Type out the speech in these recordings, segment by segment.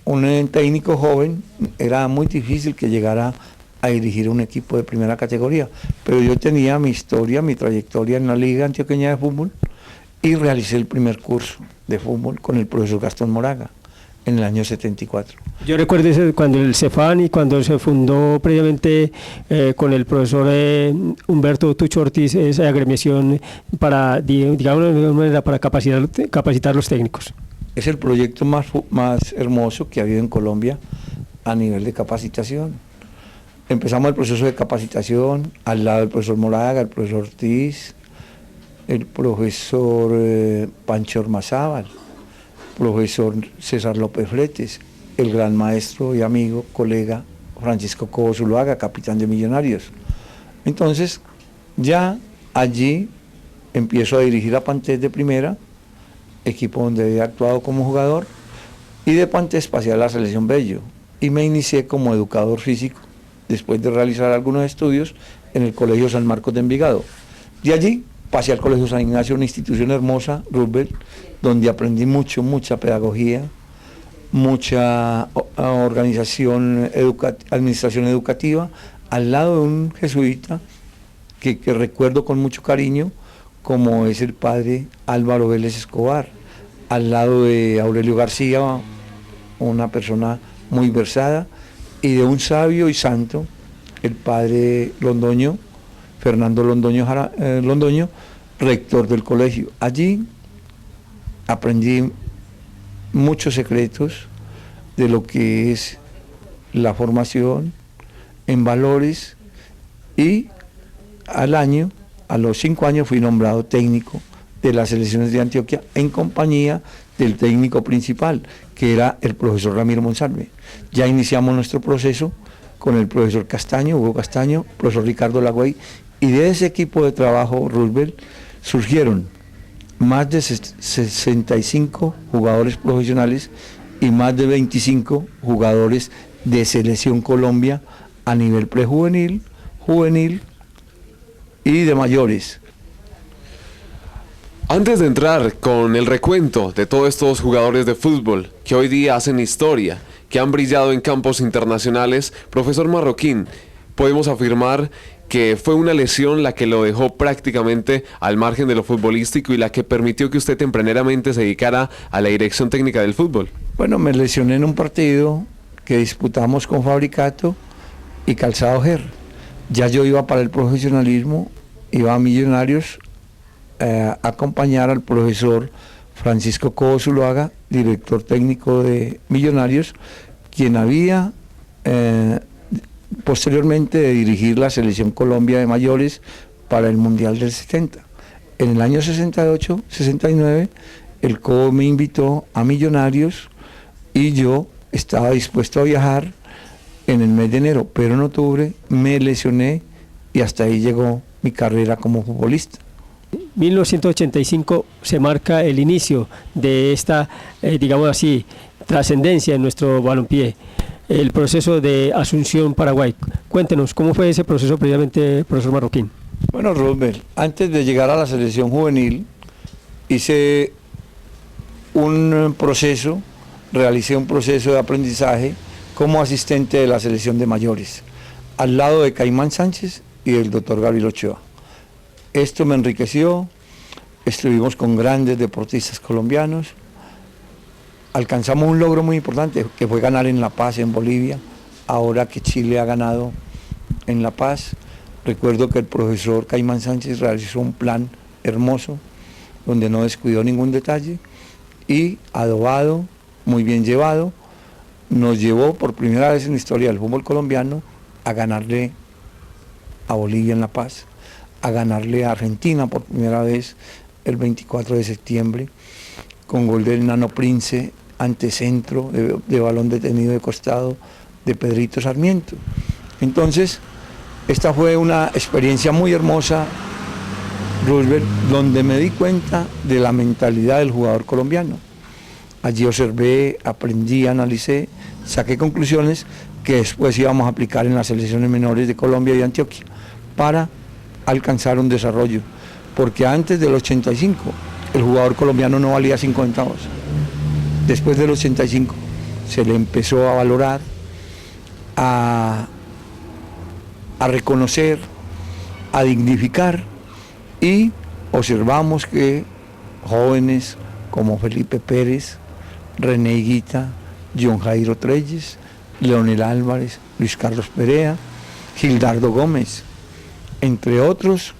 un técnico joven, era muy difícil que llegara a dirigir un equipo de primera categoría, pero yo tenía mi historia, mi trayectoria en la Liga Antioqueña de Fútbol y realicé el primer curso de fútbol con el profesor Gastón Moraga en el año 74. Yo recuerdo cuando el Cefán y cuando se fundó previamente con el profesor Humberto Tucho Ortiz esa agremiación para, digamos de alguna manera, para capacitar los técnicos. Es el proyecto más hermoso que ha habido en Colombia a nivel de capacitación. Empezamos el proceso de capacitación al lado del profesor Moraga, el profesor Ortiz, el profesor Pancho Ormazábal, profesor César López Fletes, el gran maestro y amigo, colega Francisco Cobo Zuluaga, capitán de Millonarios. Entonces, ya allí empiezo a dirigir a Pantés de primera, equipo donde había actuado como jugador, y de Pantés pasé a la Selección Bello, y me inicié como educador físico, después de realizar algunos estudios en el Colegio San Marcos de Envigado. De allí pasé al Colegio San Ignacio, una institución hermosa, Roosevelt, donde aprendí mucha pedagogía, mucha organización, administración educativa, al lado de un jesuita que recuerdo con mucho cariño, como es el padre Álvaro Vélez Escobar, al lado de Aurelio García, una persona muy versada, y de un sabio y santo, el padre Londoño, Fernando Londoño, Londoño, rector del colegio. Allí aprendí muchos secretos de lo que es la formación en valores, y a los 5 años fui nombrado técnico de las selecciones de Antioquia en compañía del técnico principal, que era el profesor Ramiro Monsalve. Ya iniciamos nuestro proceso con el profesor Castaño, Hugo Castaño, profesor Ricardo Lagüey, y de ese equipo de trabajo Roosevelt surgieron más de 65 jugadores profesionales y más de 25 jugadores de Selección Colombia a nivel prejuvenil, juvenil y de mayores. Antes de entrar con el recuento de todos estos jugadores de fútbol que hoy día hacen historia, que han brillado en campos internacionales, profesor Marroquín, podemos afirmar que fue una lesión la que lo dejó prácticamente al margen de lo futbolístico y la que permitió que usted tempranamente se dedicara a la dirección técnica del fútbol. Bueno, me lesioné en un partido que disputamos con Fabricato y Calzado Ger. Ya yo iba para el profesionalismo, iba a Millonarios a acompañar al profesor Francisco Cobo Zuluaga, director técnico de Millonarios, quien había posteriormente de dirigir la Selección Colombia de mayores para el Mundial del 70. En el año 68, 69, el Cobo me invitó a Millonarios y yo estaba dispuesto a viajar en el mes de enero, pero en octubre me lesioné y hasta ahí llegó mi carrera como futbolista. 1985 se marca el inicio de esta, digamos así, trascendencia en nuestro balompié, el proceso de Asunción, Paraguay. Cuéntenos, ¿cómo fue ese proceso previamente, profesor Marroquín? Bueno, Roosevelt, antes de llegar a la selección juvenil, hice un proceso, realicé un proceso de aprendizaje como asistente de la selección de mayores, al lado de Caimán Sánchez y del doctor Gabriel Ochoa. Esto me enriqueció, estuvimos con grandes deportistas colombianos, alcanzamos un logro muy importante, que fue ganar en La Paz, en Bolivia, ahora que Chile ha ganado en La Paz. Recuerdo que el profesor Caimán Sánchez realizó un plan hermoso, donde no descuidó ningún detalle, y adobado, muy bien llevado, nos llevó por primera vez en la historia del fútbol colombiano a ganarle a Bolivia en La Paz, a ganarle a Argentina por primera vez el 24 de septiembre, con gol del Nano Prince, antecentro de balón detenido de costado de Pedrito Sarmiento. Entonces, esta fue una experiencia muy hermosa, Roosevelt, donde me di cuenta de la mentalidad del jugador colombiano. Allí observé, aprendí, analicé, saqué conclusiones que después íbamos a aplicar en las selecciones menores de Colombia y de Antioquia para alcanzar un desarrollo, porque antes del 85 el jugador colombiano no valía 5 centavos. Después del 85 se le empezó a valorar, a reconocer, a dignificar, y observamos que jóvenes como Felipe Pérez, René Higuita, John Jairo Treyes, Leonel Álvarez, Luis Carlos Perea, Gildardo Gómez, entre otros,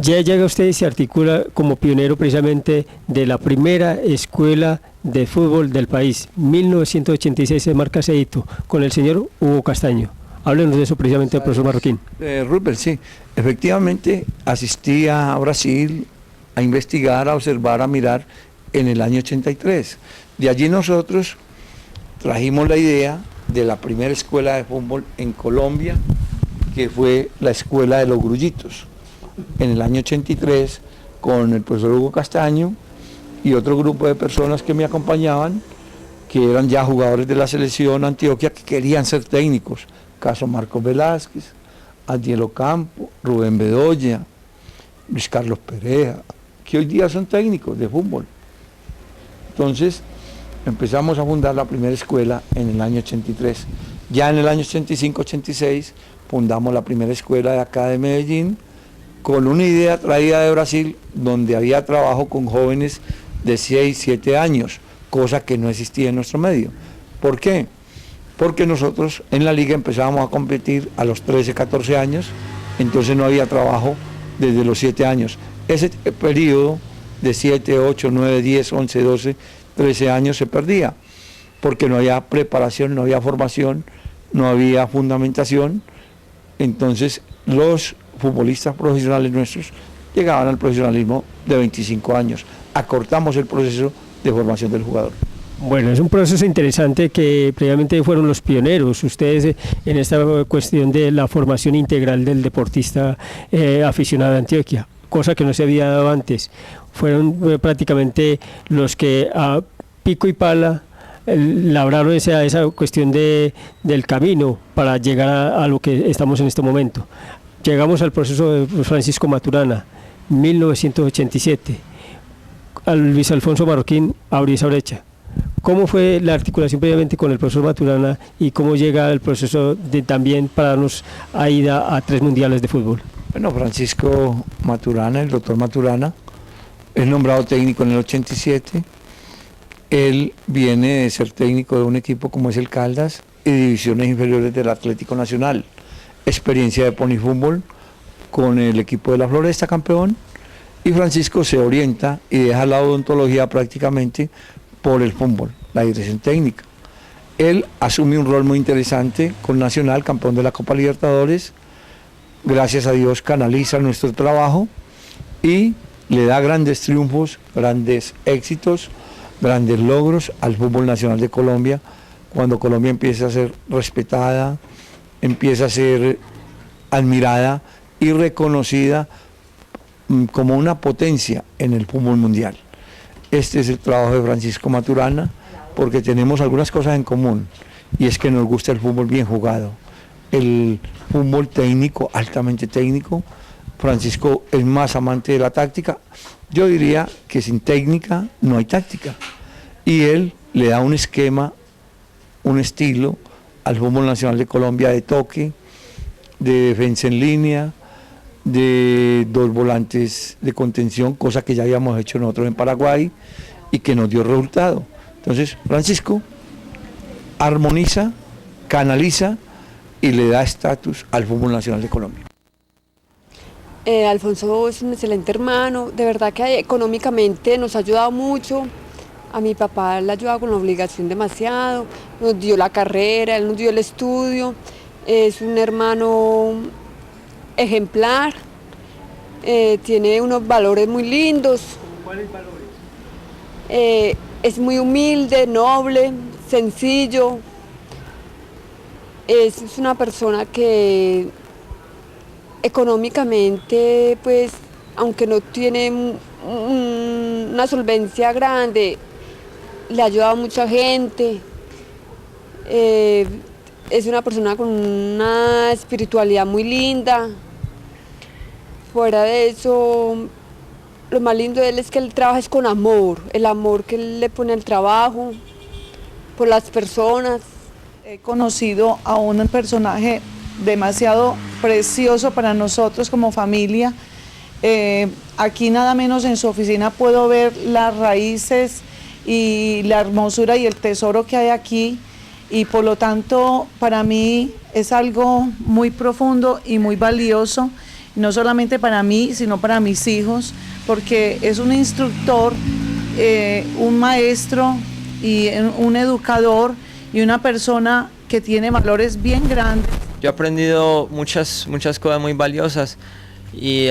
Ya llega usted y se articula como pionero precisamente de la primera escuela de fútbol del país. 1986 se marca ese hito con el señor Hugo Castaño. Háblenos de eso precisamente, profesor Marroquín. Rupert, sí, efectivamente asistí a Brasil a investigar, a observar, a mirar en el año 83. De allí nosotros trajimos la idea de la primera escuela de fútbol en Colombia, que fue la Escuela de los Grullitos, en el año 83, con el profesor Hugo Castaño y otro grupo de personas que me acompañaban, que eran ya jugadores de la selección Antioquia, que querían ser técnicos, caso Marcos Velázquez, Adiel Ocampo, Rubén Bedoya, Luis Carlos Perea, que hoy día son técnicos de fútbol. Entonces empezamos a fundar la primera escuela en el año 83. Ya en el año 85-86 fundamos la primera escuela de acá de Medellín, con una idea traída de Brasil, donde había trabajo con jóvenes de 6, 7 años, cosa que no existía en nuestro medio. ¿Por qué? Porque nosotros en la liga empezábamos a competir a los 13, 14 años, entonces no había trabajo desde los 7 años. Ese periodo de 7, 8, 9, 10, 11, 12, 13 años se perdía, porque no había preparación, no había formación, no había fundamentación. Entonces los futbolistas profesionales nuestros llegaban al profesionalismo de 25 años. Acortamos el proceso de formación del jugador. Bueno, es un proceso interesante que previamente fueron los pioneros, ustedes en esta cuestión de la formación integral del deportista aficionado de Antioquia, cosa que no se había dado antes. Fueron prácticamente los que a pico y pala labraron esa cuestión del camino para llegar a lo que estamos en este momento. Llegamos al proceso de Francisco Maturana, 1987, a Luis Alfonso Marroquín abrió esa brecha. ¿Cómo fue la articulación previamente con el profesor Maturana y cómo llega el proceso de también para darnos ida a 3 mundiales de fútbol? Bueno, Francisco Maturana, el doctor Maturana, es nombrado técnico en el 87. Él viene de ser técnico de un equipo como es el Caldas y divisiones inferiores del Atlético Nacional. Experiencia de pony fútbol con el equipo de la Floresta, campeón, y Francisco se orienta y deja la odontología prácticamente por el fútbol, la dirección técnica. Él asume un rol muy interesante con Nacional, campeón de la Copa Libertadores. Gracias a Dios canaliza nuestro trabajo y le da grandes triunfos, grandes éxitos, grandes logros al fútbol nacional de Colombia, cuando Colombia empieza a ser respetada, empieza a ser admirada y reconocida como una potencia en el fútbol mundial. Este es el trabajo de Francisco Maturana, porque tenemos algunas cosas en común, y es que nos gusta el fútbol bien jugado, el fútbol técnico, altamente técnico. Francisco es más amante de la táctica. Yo diría que sin técnica no hay táctica, y él le da un esquema, un estilo al fútbol nacional de Colombia de toque, de defensa en línea, de 2 volantes de contención, cosa que ya habíamos hecho nosotros en Paraguay y que nos dio resultado. Entonces Francisco armoniza, canaliza y le da estatus al fútbol nacional de Colombia. Alfonso es un excelente hermano, de verdad que económicamente nos ha ayudado mucho. A mi papá le ha ayudado con la obligación demasiado, nos dio la carrera, él nos dio el estudio. Es un hermano ejemplar, tiene unos valores muy lindos. ¿Cuáles valores? Es muy humilde, noble, sencillo. Es una persona que económicamente, pues, aunque no tiene una solvencia grande, le ha ayudado a mucha gente. Es una persona con una espiritualidad muy linda. Fuera de eso, lo más lindo de él es que él trabaja es con amor, el amor que él le pone al trabajo, por las personas. He conocido a un personaje demasiado precioso para nosotros como familia. Aquí nada menos en su oficina puedo ver las raíces y la hermosura y el tesoro que hay aquí, y por lo tanto para mí es algo muy profundo y muy valioso, no solamente para mí sino para mis hijos, porque es un instructor, un maestro y un educador y una persona que tiene valores bien grandes. Yo he aprendido muchas cosas muy valiosas y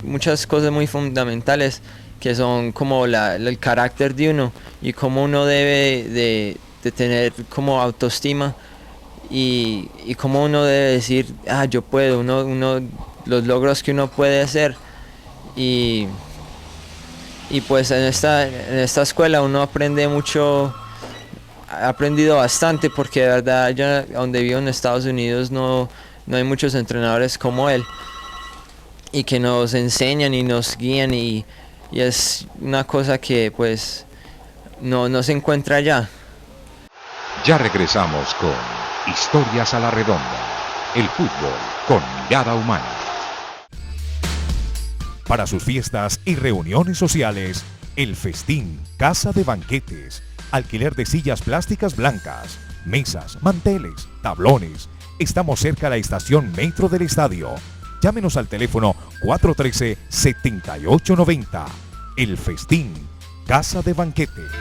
muchas cosas muy fundamentales que son como el carácter de uno y cómo uno debe de tener como autoestima y cómo uno debe decir, yo puedo, los logros que uno puede hacer. Y pues en esta escuela uno aprende mucho. He aprendido bastante porque de verdad yo donde vivo en Estados Unidos no hay muchos entrenadores como él y que nos enseñan y nos guían y es una cosa que pues no se encuentra allá. Ya regresamos con Historias a la Redonda, el fútbol con mirada humana. Para sus fiestas y reuniones sociales, El Festín, casa de banquetes, alquiler de sillas plásticas blancas, mesas, manteles, tablones. Estamos cerca a la estación Metro del Estadio. Llámenos al teléfono 413-7890. El Festín, casa de banquetes.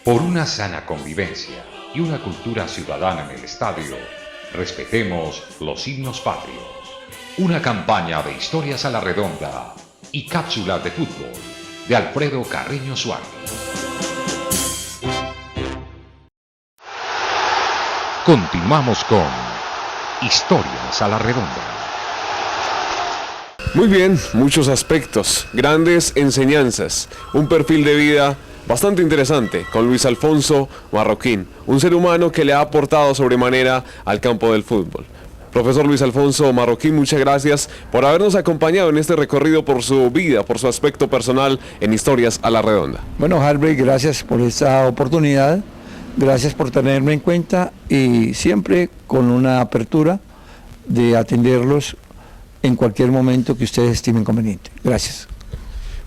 Por una sana convivencia y una cultura ciudadana en el estadio, respetemos los himnos patrios. Una campaña de Historias a la Redonda y cápsulas de fútbol de Alfredo Carreño Suárez. Continuamos con Historias a la Redonda. Muy bien, muchos aspectos, grandes enseñanzas, un perfil de vida bastante interesante con Luis Alfonso Marroquín, un ser humano que le ha aportado sobremanera al campo del fútbol. Profesor Luis Alfonso Marroquín, muchas gracias por habernos acompañado en este recorrido por su vida, por su aspecto personal en Historias a la Redonda. Bueno, Harvey, gracias por esta oportunidad, gracias por tenerme en cuenta y siempre con una apertura de atenderlos en cualquier momento que ustedes estimen conveniente. Gracias.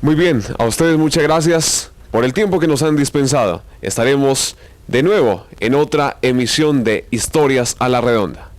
Muy bien, a ustedes muchas gracias por el tiempo que nos han dispensado. Estaremos de nuevo en otra emisión de Historias a la Redonda.